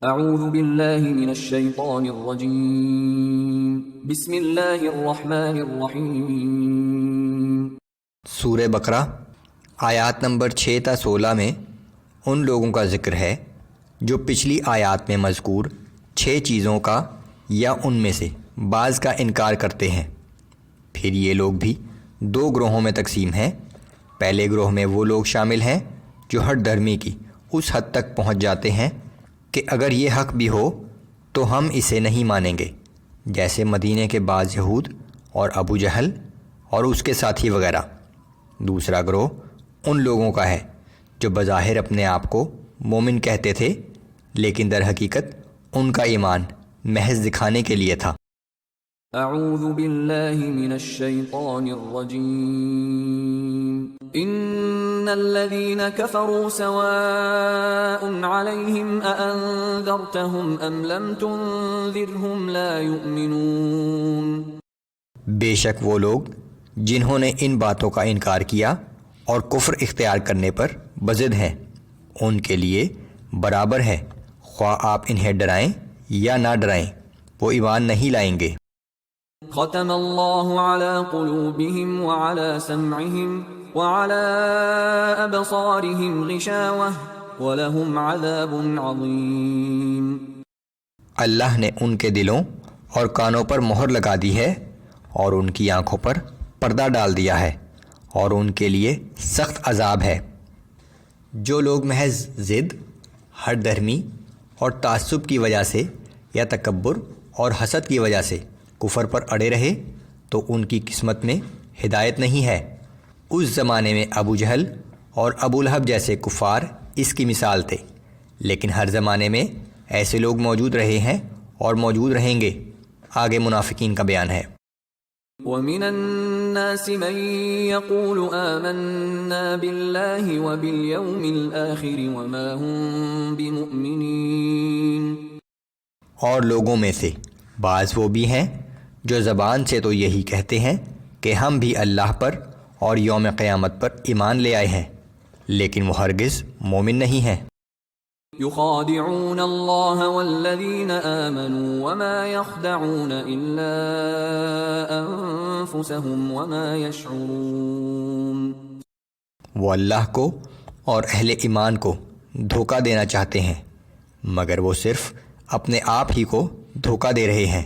اعوذ باللہ من الشیطان الرجیم بسم اللہ الرحمن الرحیم۔ سورہ بقرہ آیات نمبر 6 تا 16 میں ان لوگوں کا ذکر ہے جو پچھلی آیات میں مذکور 6 چیزوں کا یا ان میں سے بعض کا انکار کرتے ہیں۔ پھر یہ لوگ بھی 2 گروہوں میں تقسیم ہیں۔ پہلے گروہ میں وہ لوگ شامل ہیں جو ہٹ دھرمی کی اس حد تک پہنچ جاتے ہیں کہ اگر یہ حق بھی ہو تو ہم اسے نہیں مانیں گے، جیسے مدینے کے بعض یہود اور ابو جہل اور اس کے ساتھی وغیرہ۔ دوسرا گروہ ان لوگوں کا ہے جو بظاہر اپنے آپ کو مومن کہتے تھے، لیکن در حقیقت ان کا ایمان محض دکھانے کے لیے تھا۔ اعوذ باللہ من الشیطان الرجیم۔ ان الذین کفروا سواء علیہم اانذرتہم ام لم تنذرہم لا یؤمنون۔ بے شک وہ لوگ جنہوں نے ان باتوں کا انکار کیا اور کفر اختیار کرنے پر بضد ہیں، ان کے لیے برابر ہے خواہ آپ انہیں ڈرائیں یا نہ ڈرائیں، وہ ایمان نہیں لائیں گے۔ ختم اللہ علی قلوبہم وعلی سمعہم وعلی ابصارہم غشاوہ ولہم عذاب عظیم۔ اللہ نے ان کے دلوں اور کانوں پر مہر لگا دی ہے اور ان کی آنکھوں پر پردہ ڈال دیا ہے اور ان کے لیے سخت عذاب ہے۔ جو لوگ محض ضد، ہٹ دھرمی اور تعصب کی وجہ سے یا تکبر اور حسد کی وجہ سے کفر پر اڑے رہے تو ان کی قسمت میں ہدایت نہیں ہے۔ اس زمانے میں ابو جہل اور ابو لہب جیسے کفار اس کی مثال تھے، لیکن ہر زمانے میں ایسے لوگ موجود رہے ہیں اور موجود رہیں گے۔ آگے منافقین کا بیان ہے۔ وَمِنَ النَّاسِ مَن يَقُولُ آمَنَّا بِاللَّهِ وَبِالْيَوْمِ الْآخِرِ وَمَا هُمْ بِمُؤْمِنِينَ۔ اور لوگوں میں سے بعض وہ بھی ہیں جو زبان سے تو یہی کہتے ہیں کہ ہم بھی اللہ پر اور یوم قیامت پر ایمان لے آئے ہیں، لیکن وہ ہرگز مومن نہیں ہیں۔ يخادعون الله والذين آمنوا وما يخدعون إلا أنفسهم وما يشعرون۔ وہ اللہ کو اور اہل ایمان کو دھوکہ دینا چاہتے ہیں، مگر وہ صرف اپنے آپ ہی کو دھوکہ دے رہے ہیں،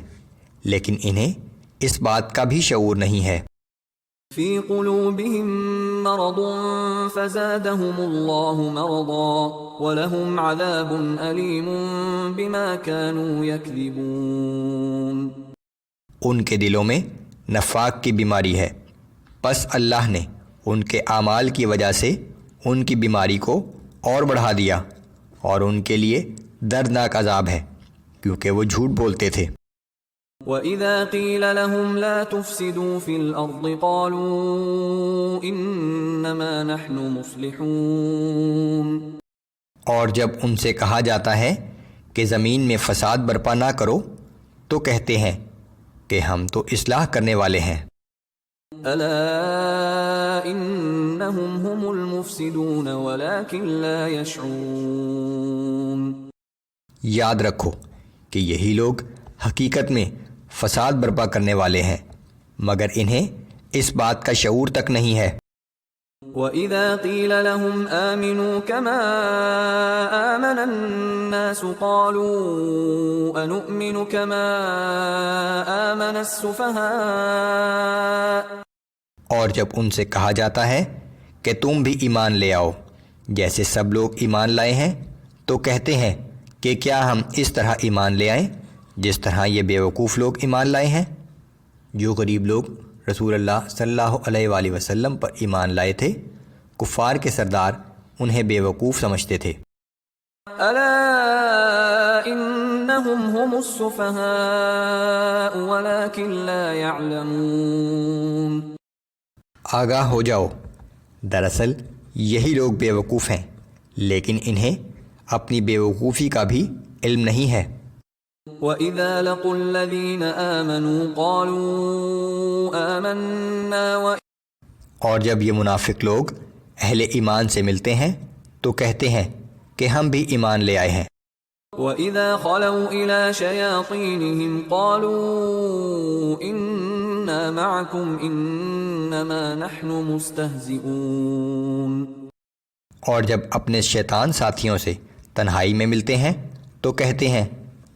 لیکن انہیں اس بات کا بھی شعور نہیں ہے۔ في قلوبهم مرض فزادهم الله مرضا ولهم عذاب أليم بما كانوا يكذبون۔ ان کے دلوں میں نفاق کی بیماری ہے، پس اللہ نے ان کے اعمال کی وجہ سے ان کی بیماری کو اور بڑھا دیا، اور ان کے لیے دردناک عذاب ہے کیونکہ وہ جھوٹ بولتے تھے۔ وَإِذَا قِيلَ لَهُمْ لَا تُفْسِدُوا فِي الْأَرْضِ قَالُوا إِنَّمَا نَحْنُ مُصْلِحُونَ۔ اور جب ان سے کہا جاتا ہے کہ زمین میں فساد برپا نہ کرو تو کہتے ہیں کہ ہم تو اصلاح کرنے والے ہیں۔ أَلَا إِنَّهُمْ هُمُ الْمُفْسِدُونَ وَلَكِنْ لَا يَشْعُرُونَ۔ یاد رکھو کہ یہی لوگ حقیقت میں فساد برپا کرنے والے ہیں، مگر انہیں اس بات کا شعور تک نہیں ہے۔ وَإِذَا قِيلَ لَهُمْ آمِنُوا كَمَا آمَنَ النَّاسُ قَالُوا أَنُؤْمِنُ كَمَا آمَنَ السُّفَهَاءُ۔ اور جب ان سے کہا جاتا ہے کہ تم بھی ایمان لے آؤ جیسے سب لوگ ایمان لائے ہیں، تو کہتے ہیں کہ کیا ہم اس طرح ایمان لے آئیں جس طرح یہ بیوقوف لوگ ایمان لائے ہیں۔ جو غریب لوگ رسول اللہ صلی اللہ علیہ وآلہ وسلم پر ایمان لائے تھے، کفار کے سردار انہیں بیوقوف سمجھتے تھے۔ أَلَا إِنَّهُمْ هُمُ السُّفَهَاءُ وَلَكِنْ لَا يَعْلَمُونَ۔ آگاہ ہو جاؤ، دراصل یہی لوگ بیوقوف ہیں، لیکن انہیں اپنی بیوقوفی کا بھی علم نہیں ہے۔ وَإِذَا لَقُوا الَّذِينَ آمَنُوا قَالُوا آمَنَّا اور جب یہ منافق لوگ اہل ایمان سے ملتے ہیں تو کہتے ہیں کہ ہم بھی ایمان لے آئے ہیں۔ وَإِذَا خَلَوْا إِلَى شَيَاطِينِهِمْ قَالُوا إِنَّا مَعَكُمْ إِنَّمَا نَحْنُ مُسْتَهْزِئُونَ اور جب اپنے شیطان ساتھیوں سے تنہائی میں ملتے ہیں تو کہتے ہیں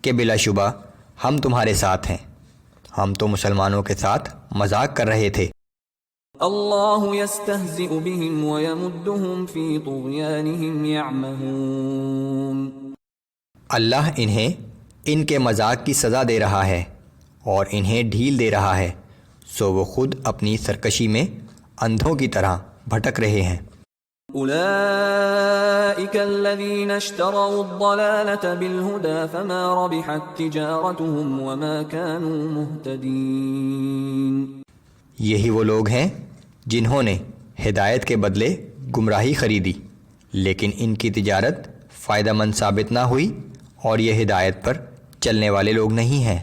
کہ بلا شبہ ہم تمہارے ساتھ ہیں، ہم تو مسلمانوں کے ساتھ مذاق کر رہے تھے۔ اللہ یستہزئ بہم ویمدہم فی طغیانہم یعمہون، اللہ انہیں ان کے مذاق کی سزا دے رہا ہے اور انہیں ڈھیل دے رہا ہے، سو وہ خود اپنی سرکشی میں اندھوں کی طرح بھٹک رہے ہیں۔ اولئک الذین اشتروا الضلالة بالہدى فما ربحت تجارتهم وما كانوا مہتدین، یہی وہ لوگ ہیں جنہوں نے ہدایت کے بدلے گمراہی خریدی، لیکن ان کی تجارت فائدہ مند ثابت نہ ہوئی اور یہ ہدایت پر چلنے والے لوگ نہیں ہیں۔